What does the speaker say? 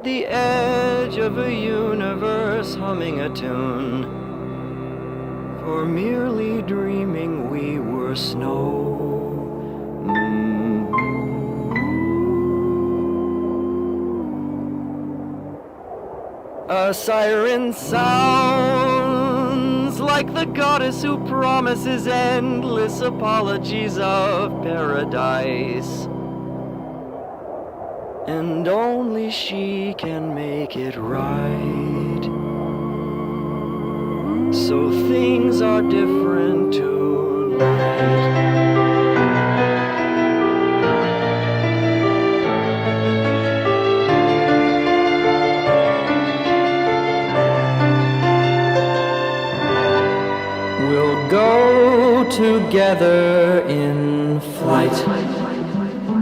at the edge of a universe humming a tune. For merely dreaming we were snow. A siren sounds like the goddess who promises endless apologies of paradise. And only she can make it right. So things are different tonight. We'll go together in flight.